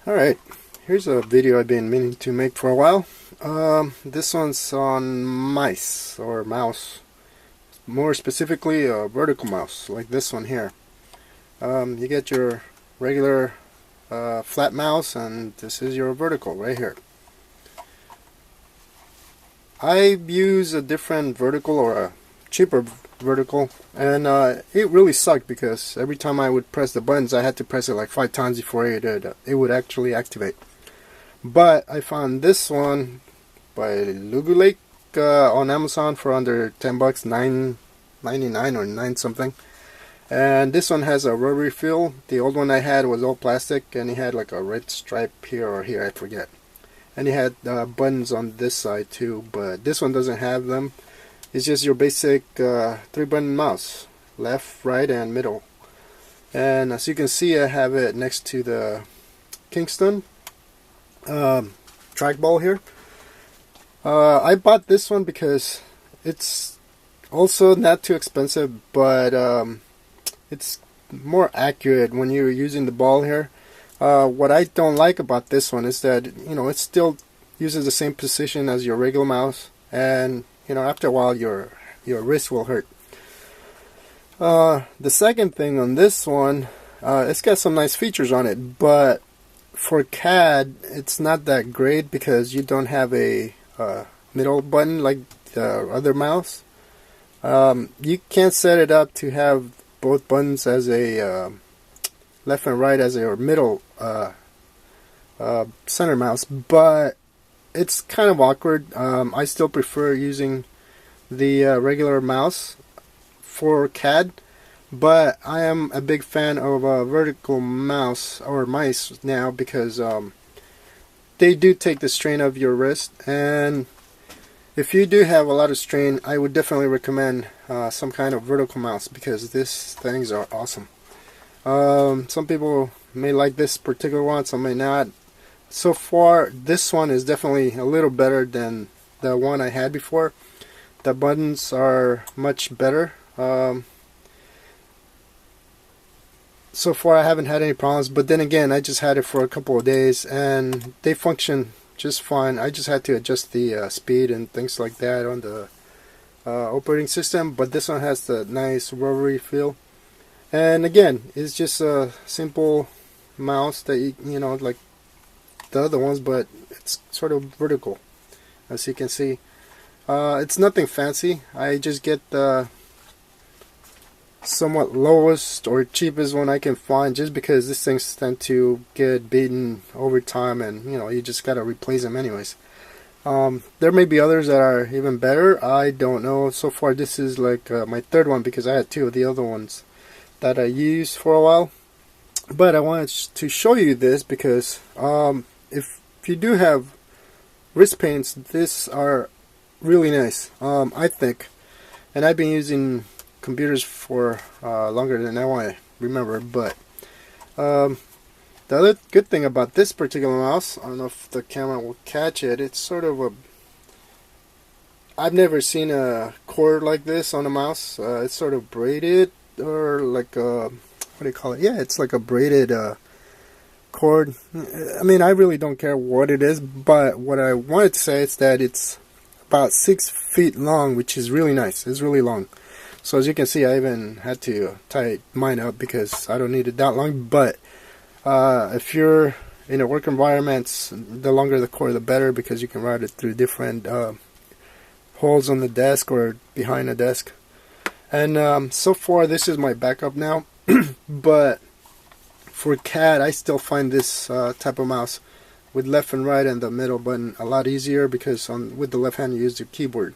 Alright, here's a video I've been meaning to make for a while. This one's on mice, or mouse. More specifically, a vertical mouse, like this one here. You get your regular flat mouse, and this is your vertical right here. I use a different vertical, or a cheaper vertical, and it really sucked because every time I would press the buttons I had to press it like 5 times before it would actually activate. But I found this one by Lugulake on Amazon for under 10 bucks, $9.99 or 9 something. And this one has a rubbery feel. The old one I had was all plastic, and it had like a red stripe here or here, I forget. And it had buttons on this side too, but this one doesn't have them. It's just your basic 3-button mouse, left, right, and middle. And as you can see, I have it next to the Kingston trackball here. I bought this one because it's also not too expensive, but it's more accurate when you're using the ball here. What I don't like about this one is that it still uses the same position as your regular mouse, and after a while your wrist will hurt. The second thing on this one, it's got some nice features on it, but for CAD it's not that great because you don't have a middle button like the other mouse. You can't set it up to have both buttons as a left and right as a middle center mouse, but it's kind of awkward. I still prefer using the regular mouse for CAD, but I am a big fan of a vertical mouse or mice now because they do take the strain of your wrist, and if you do have a lot of strain, I would definitely recommend some kind of vertical mouse because these things are awesome. Some people may like this particular one, some may not. So far, this one is definitely a little better than the one I had before. The buttons are much better. So far I haven't had any problems, but then again, I just had it for a couple of days and they function just fine. I just had to adjust the speed and things like that on the operating system, but this one has the nice rubbery feel. And again, it's just a simple mouse that like the other ones, but it's sort of vertical, as you can see. It's nothing fancy. I just get the somewhat lowest or cheapest one I can find, just because these things tend to get beaten over time, and you just gotta replace them anyways. There may be others that are even better. I don't know. So far, this is like my third one because I had 2 of the other ones that I used for a while. But I wanted to show you this because if you do have wrist pains, these are really nice, I think. And I've been using computers for longer than I want to remember. But the other good thing about this particular mouse, I don't know if the camera will catch it, it's sort of a... I've never seen a cord like this on a mouse. It's sort of braided, or like a... what do you call it? Yeah, it's like a braided cord. I mean, I really don't care what it is, but what I wanted to say is that it's about 6 feet long, which is really nice. It's really long. So as you can see, I even had to tie mine up because I don't need it that long. But if you're in a work environment, the longer the cord, the better, because you can route it through different holes on the desk or behind the desk. And so far, this is my backup now. But for CAD, I still find this type of mouse with left and right and the middle button a lot easier, because with the left hand you use the keyboard.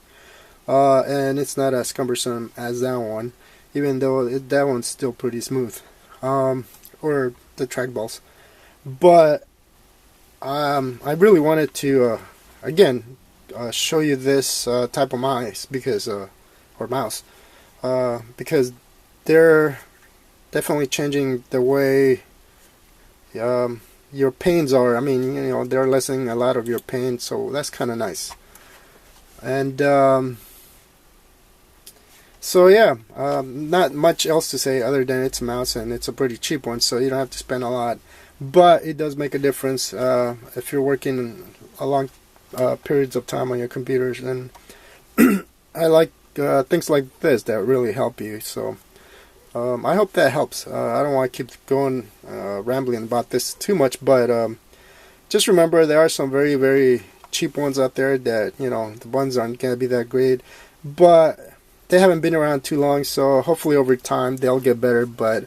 And it's not as cumbersome as that one, even though that one's still pretty smooth. Or the trackballs. But I really wanted to, again, show you this type of mouse because, or mouse, because they're definitely changing the way your pains are. I mean, they're lessening a lot of your pain, so that's kind of nice. And so yeah, not much else to say other than it's a mouse, and it's a pretty cheap one, so you don't have to spend a lot. but it does make a difference if you're working a long periods of time on your computers. And I like things like this that really help you. So I hope that helps. I don't want to keep going rambling about this too much, but just remember there are some very, very cheap ones out there that, you know, the ones aren't going to be that great, but they haven't been around too long, so hopefully over time they'll get better. But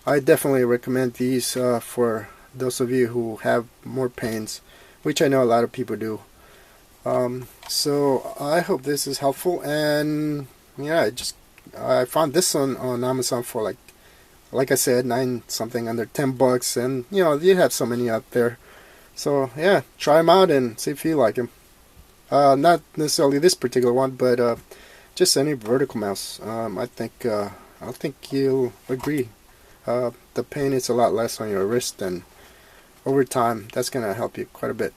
I definitely recommend these for those of you who have more pains, which I know a lot of people do. So I hope this is helpful, and yeah, I found this on Amazon for like I said, 9 something, under $10, and you know, you have so many out there. So yeah, try them out and see if you like them. Not necessarily this particular one, but just any vertical mouse. I think you'll agree. The pain is a lot less on your wrist, and over time, that's gonna help you quite a bit.